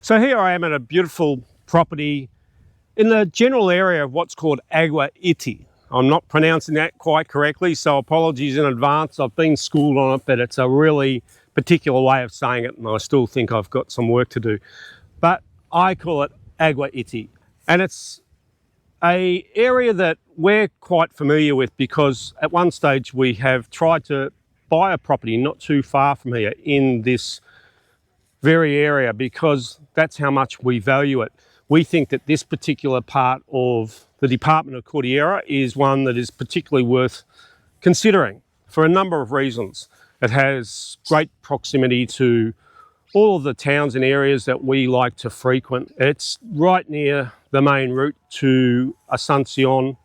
So here I am at a beautiful property in the general area of what's called Aguaity. I'm not pronouncing that quite correctly, so apologies in advance. I've been schooled on it, but it's a really particular way of saying it, and I still think I've got some work to do. But I call it Aguaity, and it's an area that we're quite familiar with because at one stage we have tried to buy a property not too far from here in this very area because that's how much we value it. We think that this particular part of the Department of Cordillera is one that is particularly worth considering for a number of reasons. It has great proximity to all of the towns and areas that we like to frequent. It's right near the main route to Asuncion,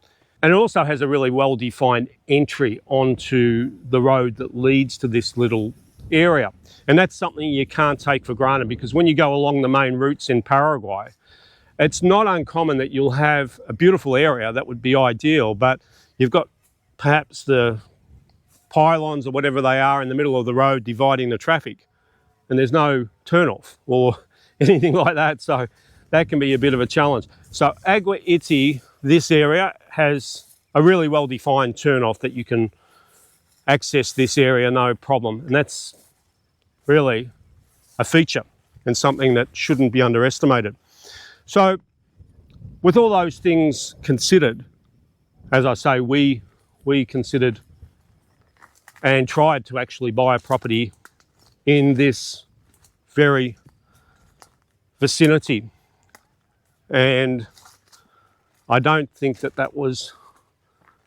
and it also has a really well-defined entry onto the road that leads to this little area. And that's something you can't take for granted, because when you go along the main routes in Paraguay, it's not uncommon that you'll have a beautiful area that would be ideal, but you've got perhaps the pylons or whatever they are in the middle of the road dividing the traffic, and there's no turnoff or anything like that. So that can be a bit of a challenge. So Aguaity, this area, has a really well-defined turnoff that you can access this area no problem. And that's really a feature and something that shouldn't be underestimated. So with all those things considered, as I say, we considered and tried to actually buy a property in this very vicinity. And I don't think that that was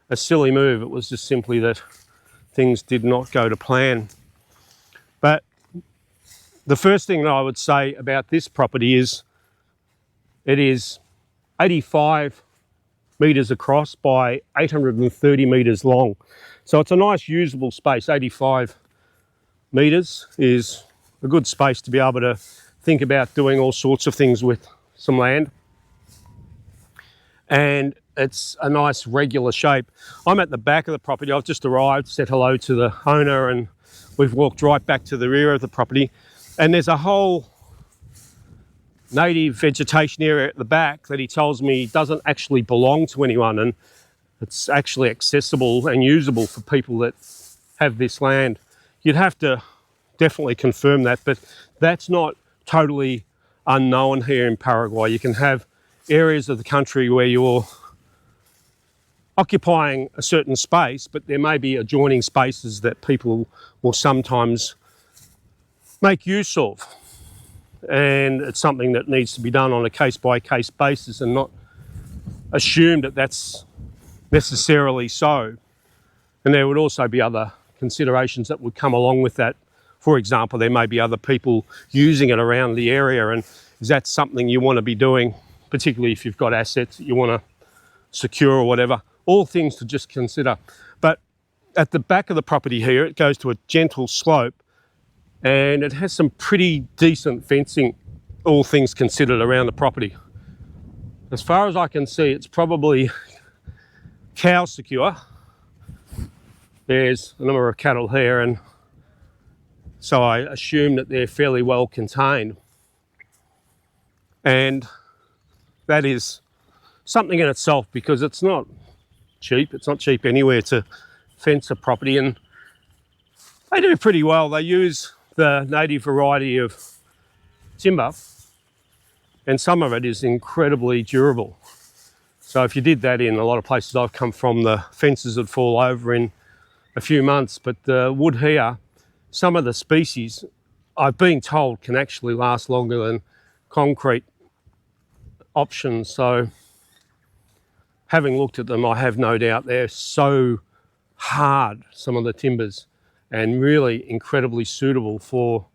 a silly move. It was just simply that things did not go to plan. But the first thing that I would say about this property is it is 85 metres across by 830 metres long. So it's a nice usable space. 85 metres is a good space to be able to think about doing all sorts of things with some land. And it's a nice regular shape. I'm at the back of the property. I've just arrived, said hello to the owner, and we've walked right back to the rear of the property. And there's a whole native vegetation area at the back that he tells me doesn't actually belong to anyone, and it's actually accessible and usable for people that have this land. You'd have to definitely confirm that, but that's not totally unknown here in Paraguay. You can have areas of the country where you're occupying a certain space, but there may be adjoining spaces that people will sometimes make use of. And it's something that needs to be done on a case-by-case basis and not assume that that's necessarily so. And there would also be other considerations that would come along with that. For example, there may be other people using it around the area, and is that something you want to be doing, particularly if you've got assets that you want to secure or whatever? All things to just consider. But at the back of the property here, it goes to a gentle slope, and it has some pretty decent fencing, all things considered, around the property. As far as I can see, it's probably cow secure. There's a number of cattle here, and so I assume that they're fairly well contained. And that is something in itself, because it's not cheap. It's not cheap anywhere to fence a property, and they do pretty well. They use the native variety of timber, and some of it is incredibly durable. So if you did that in a lot of places I've come from, the fences would fall over in a few months. But the wood here, some of the species I've been told can actually last longer than concrete options. So having looked at them, I have no doubt they're so hard, some of the timbers, and really incredibly suitable for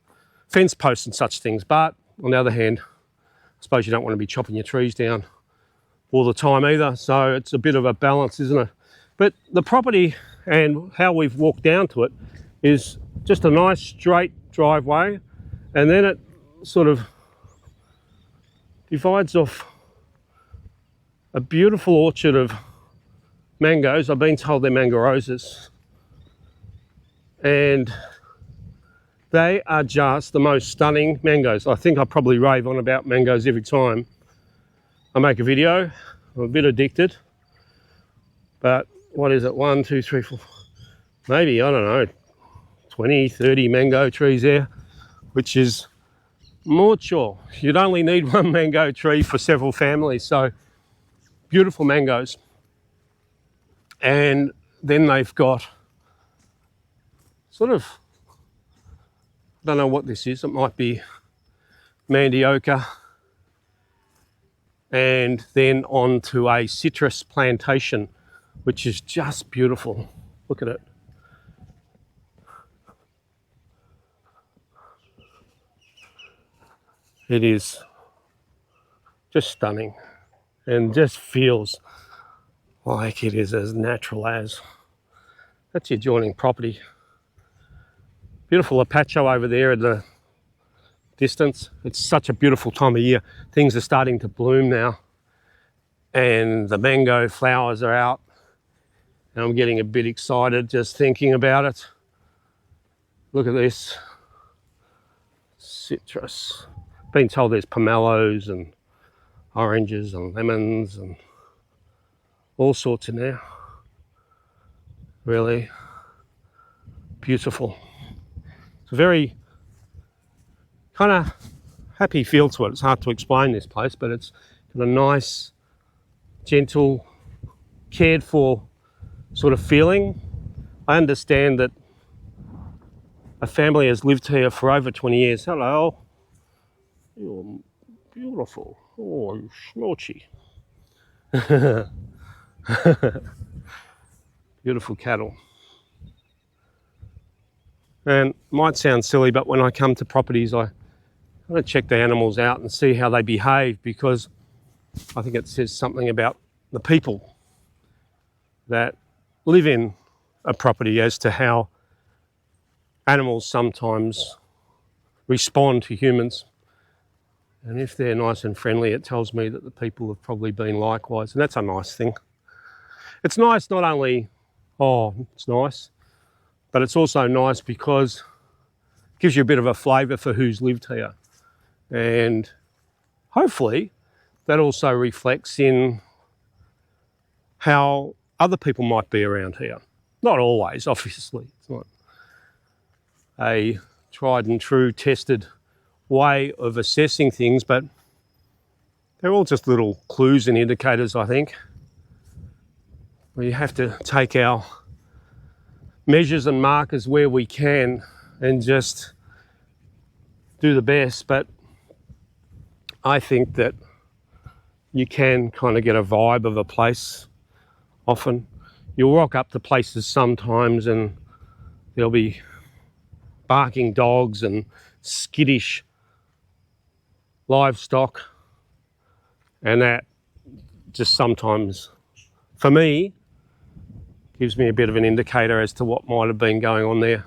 fence posts and such things. But on the other hand, I suppose you don't want to be chopping your trees down all the time either. So it's a bit of a balance, isn't it? But the property and how we've walked down to it is just a nice straight driveway, and then it sort of divides off a beautiful orchard of mangoes. I've been told they're mango roses, and They are just the most stunning mangoes. I think I probably rave on about mangoes every time I make a video. I'm a bit addicted. But what is it? 1, 2, 3, 4, maybe, I don't know, 20, 30 mango trees there, which is mucho. You'd only need one mango tree for several families. So beautiful mangoes. And then they've got sort of, I don't know what this is. It might be mandioca. And then on to a citrus plantation, which is just beautiful. Look at it. It is just stunning and just feels like it is as natural as. That's the adjoining property. Beautiful apacho over there in the distance. It's such a beautiful time of year. Things are starting to bloom now and the mango flowers are out. And I'm getting a bit excited just thinking about it. Look at this. Citrus. Been told there's pomelos and oranges and lemons and all sorts in there. Really beautiful. It's a very kind of happy feel to it. It's hard to explain this place, but it's got a nice, gentle, cared for sort of feeling. I understand that a family has lived here for over 20 years. Hello. You're beautiful. Oh, you smorchy. Beautiful cattle. And it might sound silly, but when I come to properties, I want to check the animals out and see how they behave, because I think it says something about the people that live in a property as to how animals sometimes respond to humans. And if they're nice and friendly, it tells me that the people have probably been likewise. And that's a nice thing. It's nice not only, oh, it's nice, but it's also nice because it gives you a bit of a flavour for who's lived here. And hopefully that also reflects in how other people might be around here. Not always, obviously. It's not a tried and true tested way of assessing things, but they're all just little clues and indicators, I think. We have to take our measures and markers where we can and just do the best. But I think that you can kind of get a vibe of a place often. You'll rock up to places sometimes and there'll be barking dogs and skittish livestock, and that just sometimes, for me, gives me a bit of an indicator as to what might have been going on there.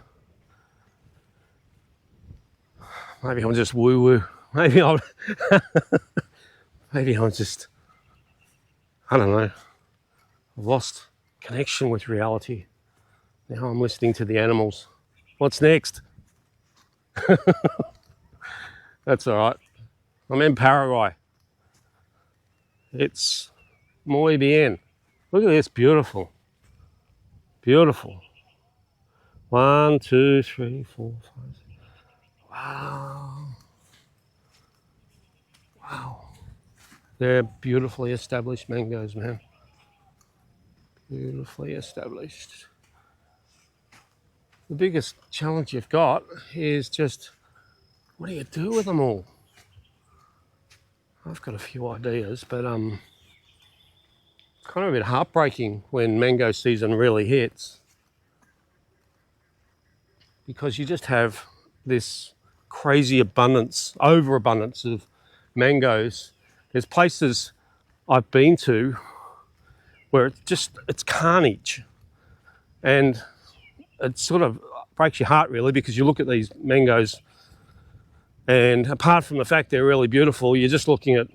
Maybe I'm just woo-woo. Maybe I'm just, I don't know, I've lost connection with reality. Now I'm listening to the animals. What's next? That's all right. I'm in Paraguay. It's muy bien. Look at this, beautiful. Beautiful. 1, 2, 3, 4, 5, 6. Wow. Wow. They're beautifully established mangoes, man. Beautifully established. The biggest challenge you've got is just, what do you do with them all? I've got a few ideas, but it's kind of a bit heartbreaking when mango season really hits, because you just have this crazy abundance, overabundance of mangoes. There's places I've been to where it's carnage, and it sort of breaks your heart really, because you look at these mangoes and apart from the fact they're really beautiful, you're just looking at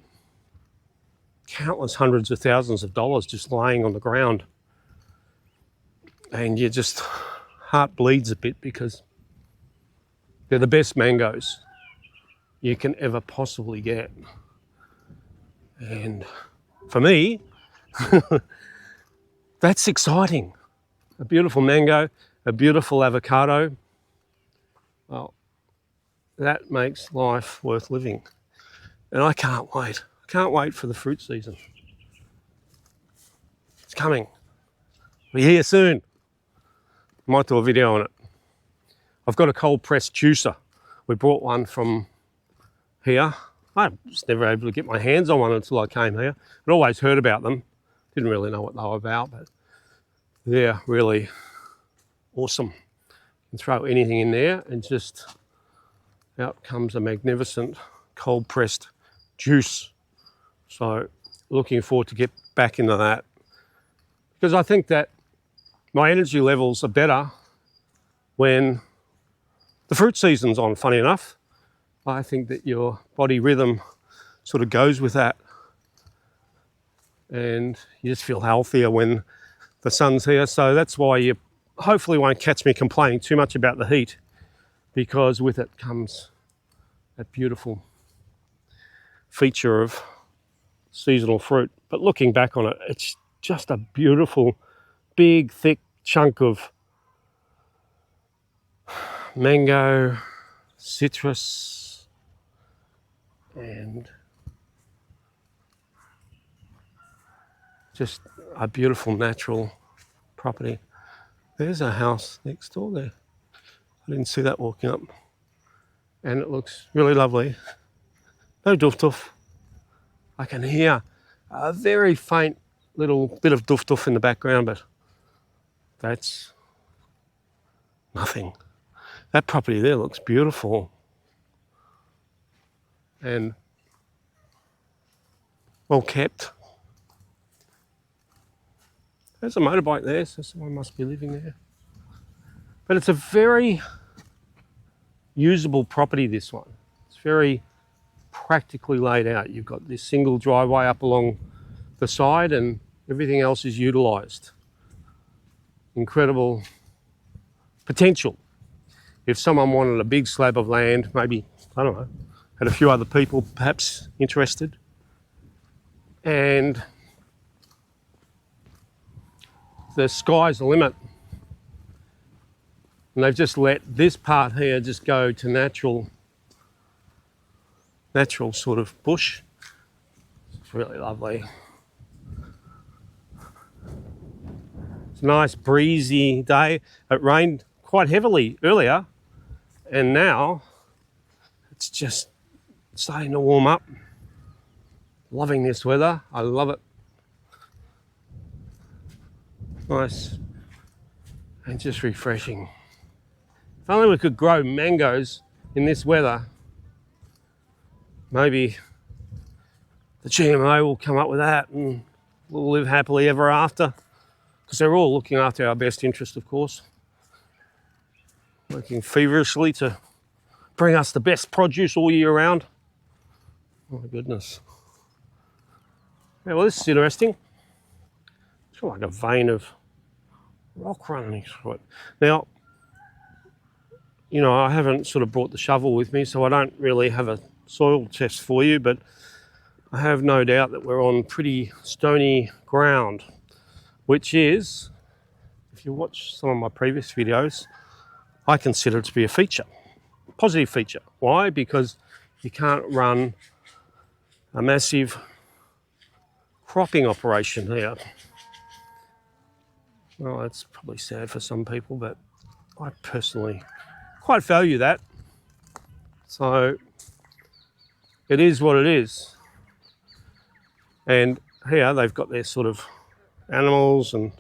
countless hundreds of thousands of dollars just laying on the ground. And you just, heart bleeds a bit, because They're the best mangoes you can ever possibly get. And for me, that's exciting. A beautiful mango, a beautiful avocado. Well, that makes life worth living. And I can't wait. I can't wait for the fruit season. It's coming. We're here soon. Might do a video on it. I've got a cold pressed juicer. We brought one from here. I was never able to get my hands on one until I came here. I'd always heard about them. Didn't really know what they were about, but they're really awesome. You can throw anything in there and just out comes a magnificent cold pressed juice. So looking forward to get back into that, because I think that my energy levels are better when the fruit season's on, funny enough. I think that your body rhythm sort of goes with that, and you just feel healthier when the sun's here. So that's why you hopefully won't catch me complaining too much about the heat, because with it comes that beautiful feature of seasonal fruit. But looking back on it, it's just a beautiful, big, thick chunk of mango, citrus, and just a beautiful natural property. There's a house next door there. I didn't see that walking up. And it looks really lovely. No doof-doof. I can hear a very faint little bit of doof-doof in the background, but that's nothing. That property there looks beautiful. And well kept. There's a motorbike there, so someone must be living there. But it's a very usable property, this one. It's very practically laid out. You've got this single driveway up along the side and everything else is utilised. Incredible potential. If someone wanted a big slab of land, maybe, I don't know, had a few other people perhaps interested, and the sky's the limit. And they've just let this part here just go to natural sort of bush. It's really lovely. It's a nice breezy day. It rained quite heavily earlier, and now it's just starting to warm up. Loving this weather. I love it. Nice and just refreshing. If only we could grow mangoes in this weather, maybe the GMO will come up with that and we'll live happily ever after, because they're all looking after our best interest, of course. Working feverishly to bring us the best produce all year round. Oh my goodness. Yeah, well, this is interesting. It's got like a vein of rock running through it. Now, you know, I haven't sort of brought the shovel with me, so I don't really have a soil test for you, but I have no doubt that we're on pretty stony ground, which is, if you watch some of my previous videos, I consider it to be a feature, a positive feature. Why? Because you can't run a massive cropping operation here. Well, that's probably sad for some people, but I personally quite value that. So it is what it is. And here they've got their sort of animals and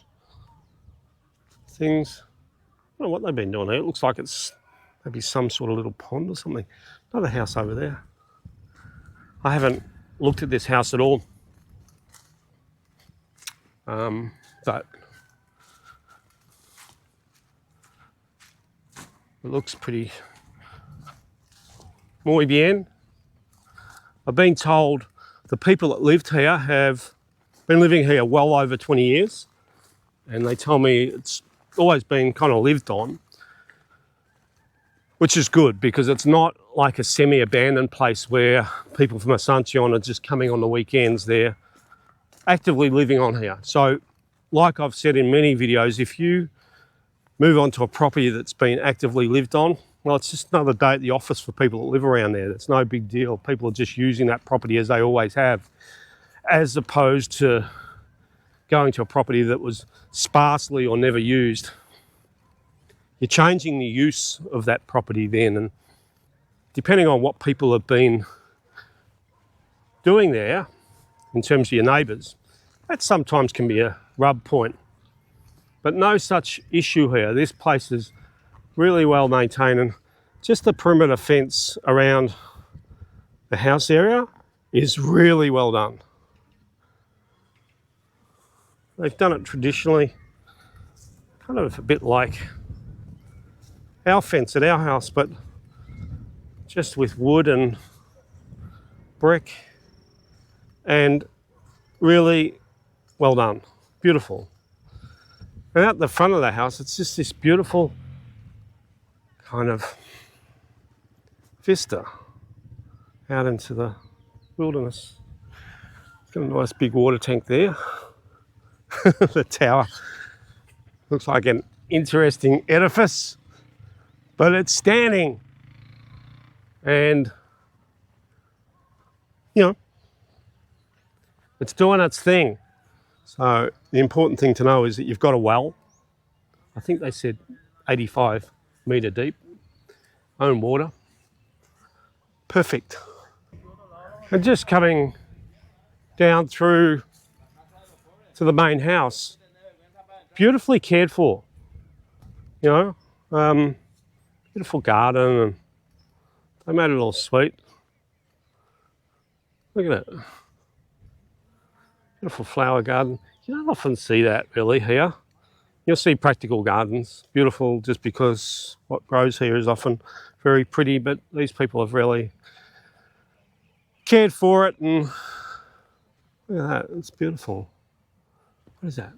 things. I don't know what they've been doing here. It looks like it's maybe some sort of little pond or something. Another house over there. I haven't looked at this house at all. But it looks pretty muy bien. I've been told the people that lived here have been living here well over 20 years, and they tell me it's always been kind of lived on. which is good because it's not like a semi-abandoned place where people from Asuncion are just coming on the weekends. They're actively living on here. So like I've said in many videos, if you move on to a property that's been actively lived on, well, it's just another day at the office for people that live around there. It's no big deal. People are just using that property as they always have, as opposed to going to a property that was sparsely or never used. You're changing the use of that property then, and depending on what people have been doing there in terms of your neighbours, that sometimes can be a rub point. But no such issue here. This place is really well maintained, and just the perimeter fence around the house area is really well done. They've done it traditionally, kind of a bit like our fence at our house, but just with wood and brick, and really well done, beautiful. And out the front of the house, it's just this beautiful kind of vista out into the wilderness. It's got a nice big water tank there. The tower looks like an interesting edifice, but it's standing, and you know, it's doing its thing. So the important thing to know is that you've got a well. I think they said 85 metre deep, own water, perfect. And just coming down through to the main house, beautifully cared for, you know, beautiful garden, and they made it all sweet. Look at it. Beautiful flower garden. You don't often see that really here. You'll see practical gardens, beautiful just because what grows here is often very pretty, but these people have really cared for it, and look at that, it's beautiful. What is that?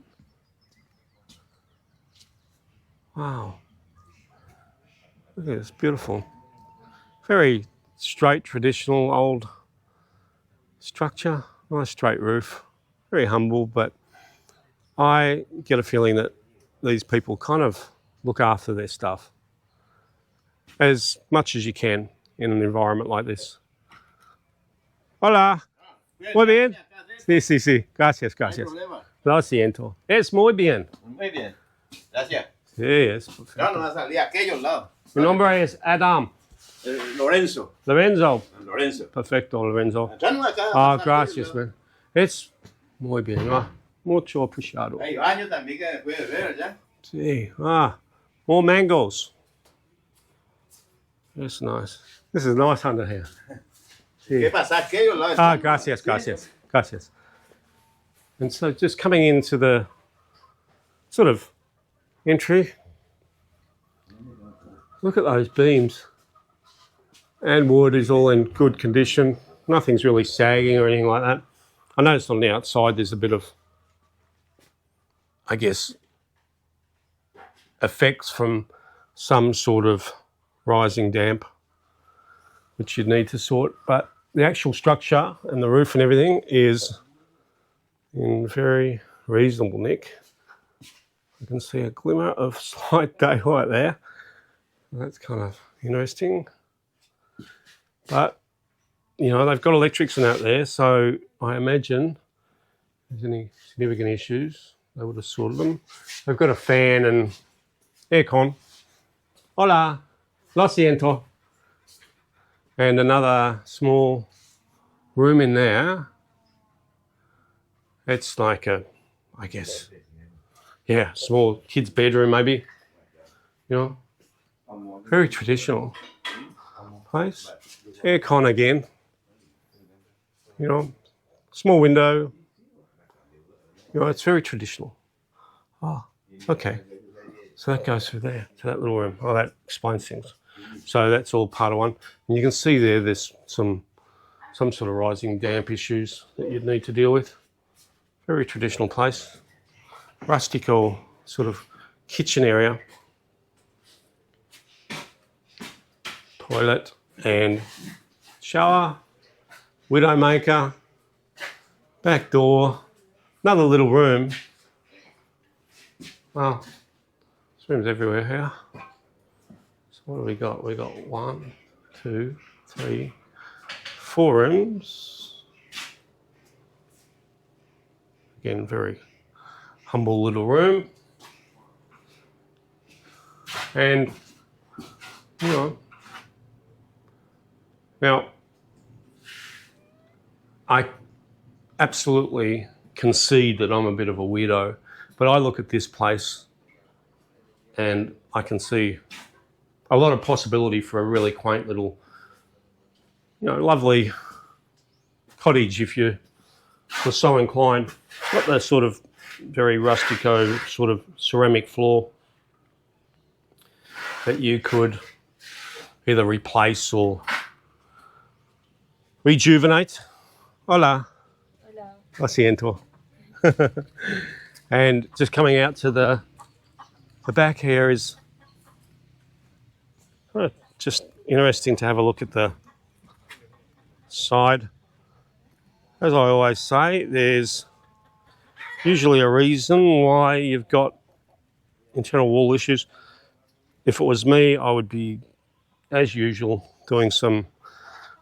Wow. Look at this, beautiful. Very straight, traditional, old structure, nice straight roof. Very humble, but I get a feeling that these people kind of look after their stuff as much as you can in an environment like this. Hola. Muy bien. Sí, sí, sí. Gracias, gracias. Lo siento. Es muy bien. Muy bien. Gracias. Sí, es perfecto. Ya no va a salir a aquellos lados. Mi nombre es Adam. Lorenzo. Lorenzo. Lorenzo. Perfecto, Lorenzo. Ya no acá. Ah, gracias, man. Es muy bien. Ah, mucho apreciado. Hay baño también que puede ver ya. Sí. Ah, more mangoes. That's nice. This is nice under here. Sí. ¿Qué pasa? Aquellos lados. Ah, gracias, gracias, gracias. And so just coming into the sort of entry, look at those beams. And wood is all in good condition. Nothing's really sagging or anything like that. I noticed on the outside there's a bit of, I guess, effects from some sort of rising damp, which you'd need to sort. But the actual structure and the roof and everything is in very reasonable nick. I can see a glimmer of slight daylight there. That's kind of interesting. But, you know, they've got electrics and out there, so I imagine if there's any significant issues, they would have sorted them. They've got a fan and aircon. Hola, lo siento. And another small room in there. It's like a, I guess, yeah, small kid's bedroom maybe. You know, very traditional place. Aircon again. You know, small window. You know, it's very traditional. Oh, okay. So that goes through there to that little room. Oh, that explains things. So that's all part of one. And you can see there's some sort of rising damp issues that you'd need to deal with. Very traditional place. Rustical sort of kitchen area. toilet and shower, widowmaker, back door, another little room. Well, there's rooms everywhere here. So what do we got? We got 1, 2, 3, 4 rooms. Again, very humble little room. And, you know, now, I absolutely concede that I'm a bit of a weirdo, but I look at this place and I can see a lot of possibility for a really quaint little, you know, lovely cottage if you were so inclined. Got that sort of very rustico sort of ceramic floor that you could either replace or rejuvenate. Hola. Hola. Lo siento. And just coming out to the back here is just interesting to have a look at the side. As I always say, there's usually a reason why you've got internal wall issues. If it was me, I would be, as usual, doing some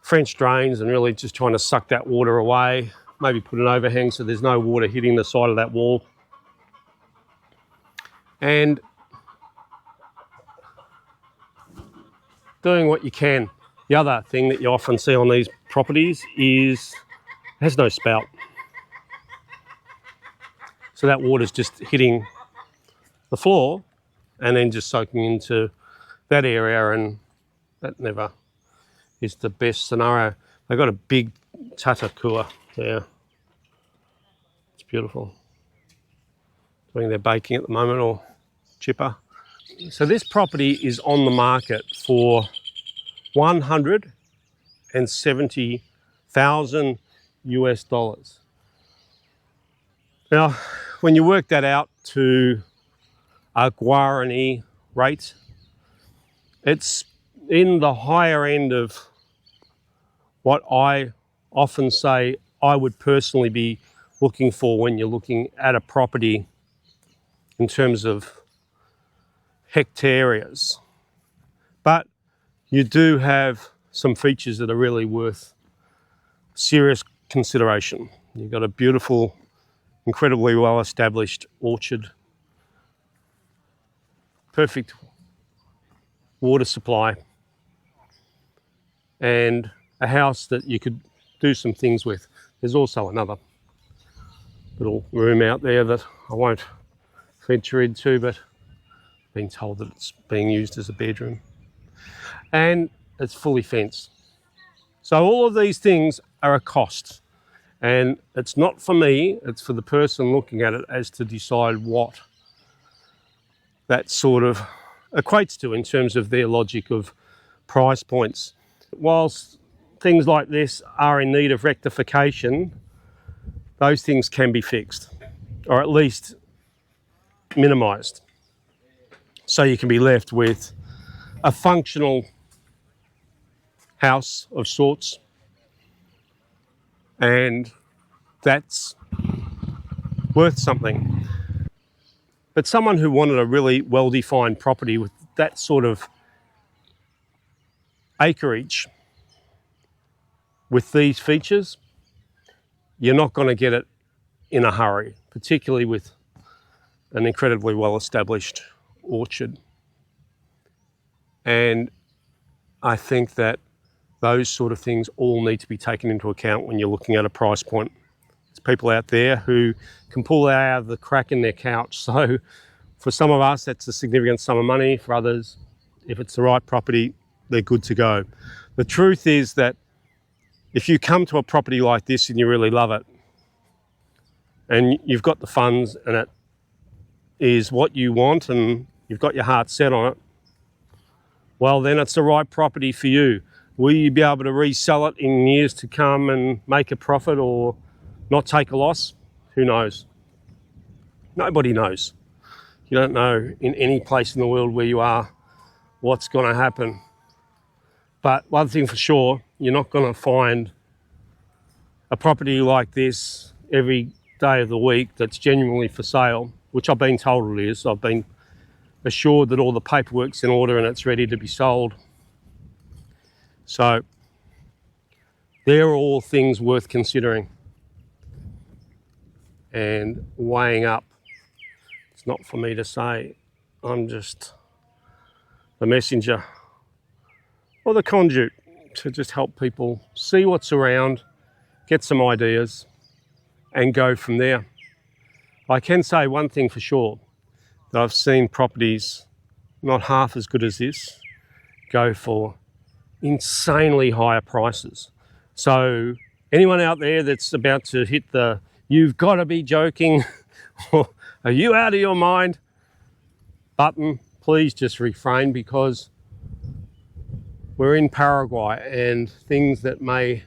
French drains and really just trying to suck that water away. Maybe put an overhang so there's no water hitting the side of that wall. And doing what you can. The other thing that you often see on these properties is it has no spout. So that water's just hitting the floor and then just soaking into that area, and that never is the best scenario. They've got a big tata kua there. It's beautiful. Doing their baking at the moment, or chipper. So this property is on the market for $170,000 US. Now, when you work that out to Aguaity rate, it's in the higher end of what I often say I would personally be looking for when you're looking at a property in terms of hectares. But you do have some features that are really worth serious consideration. You've got a beautiful, incredibly well-established orchard, perfect water supply, and a house that you could do some things with. There's also another little room out there that I won't venture into, but I've been told that it's being used as a bedroom. And it's fully fenced. So all of these things are a cost. And it's not for me, it's for the person looking at it as to decide what that sort of equates to in terms of their logic of price points. Whilst things like this are in need of rectification, those things can be fixed, or at least minimised. So you can be left with a functional house of sorts, and that's worth something. But someone who wanted a really well-defined property with that sort of acreage with these features, you're not going to get it in a hurry, particularly with an incredibly well-established orchard. And I think that those sort of things all need to be taken into account when you're looking at a price point. There's people out there who can pull that out of the crack in their couch. So for some of us, that's a significant sum of money. For others, if it's the right property, they're good to go. The truth is that if you come to a property like this and you really love it, and you've got the funds and it is what you want and you've got your heart set on it, well, then it's the right property for you. Will you be able to resell it in years to come and make a profit or not take a loss? Who knows? Nobody knows. You don't know in any place in the world where you are what's going to happen. But one thing for sure, you're not going to find a property like this every day of the week that's genuinely for sale, which I've been told it is. I've been assured that all the paperwork's in order and it's ready to be sold. So they're all things worth considering and weighing up. It's not for me to say. I'm just the messenger or the conduit to just help people see what's around, get some ideas and go from there. I can say one thing for sure, that I've seen properties not half as good as this go for insanely higher prices. So anyone out there that's about to hit the "you've got to be joking" or "are you out of your mind" button, please just refrain, because we're in Paraguay and things that may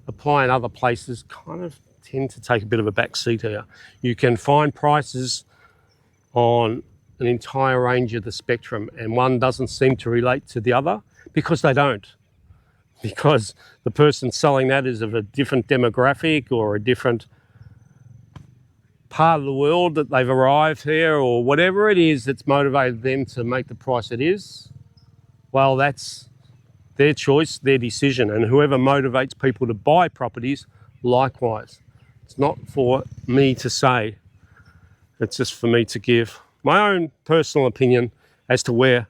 apply in other places kind of tend to take a bit of a back seat here. You can find prices on an entire range of the spectrum and one doesn't seem to relate to the other because they don't. Because the person selling that is of a different demographic or a different part of the world that they've arrived here, or whatever it is that's motivated them to make the price it is. Well, that's their choice, their decision, and whoever motivates people to buy properties, likewise. It's not for me to say, it's just for me to give my own personal opinion as to where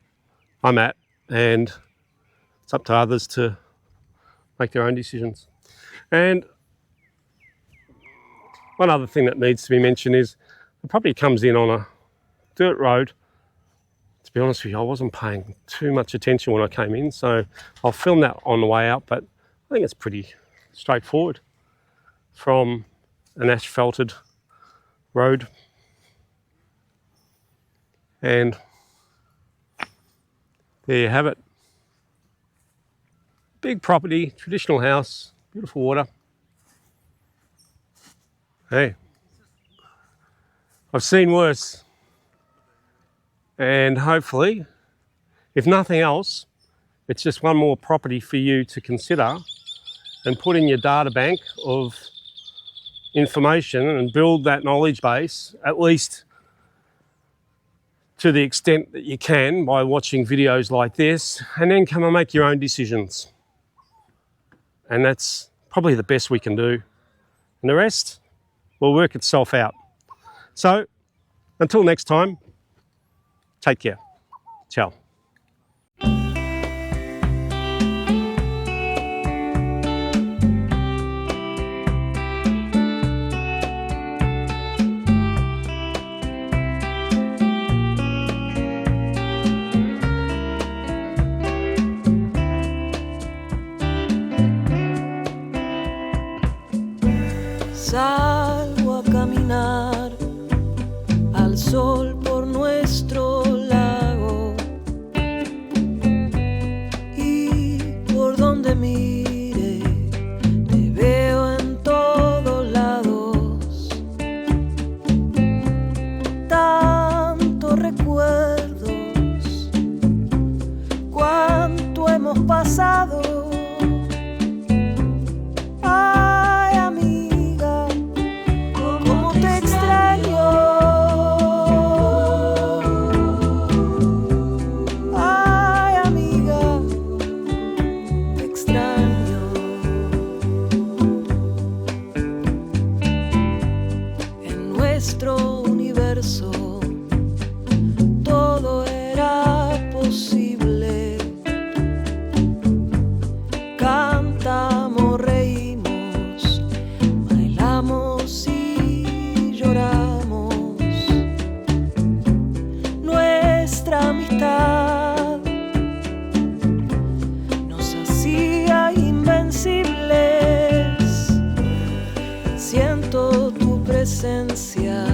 I'm at, and it's up to others to make their own decisions. And one other thing that needs to be mentioned is the property comes in on a dirt road. To be honest with you, I wasn't paying too much attention when I came in, so I'll film that on the way out, but I think it's pretty straightforward from an asphalted road. And there you have it. Big property, traditional house, beautiful water. Hey, I've seen worse. And hopefully, if nothing else, it's just one more property for you to consider and put in your data bank of information and build that knowledge base, at least to the extent that you can by watching videos like this, and then come and make your own decisions. And that's probably the best we can do. And the rest will work itself out. So, until next time, take care. Ciao. Salgo a caminar al sol por nuestro lago, y por donde mire te veo en todos lados. Tantos recuerdos, cuánto hemos pasado. Nuestro universo todo era posible. Cantamos, reímos, bailamos y lloramos. Nuestra amistad nos hacía invencibles. Siento tu presencia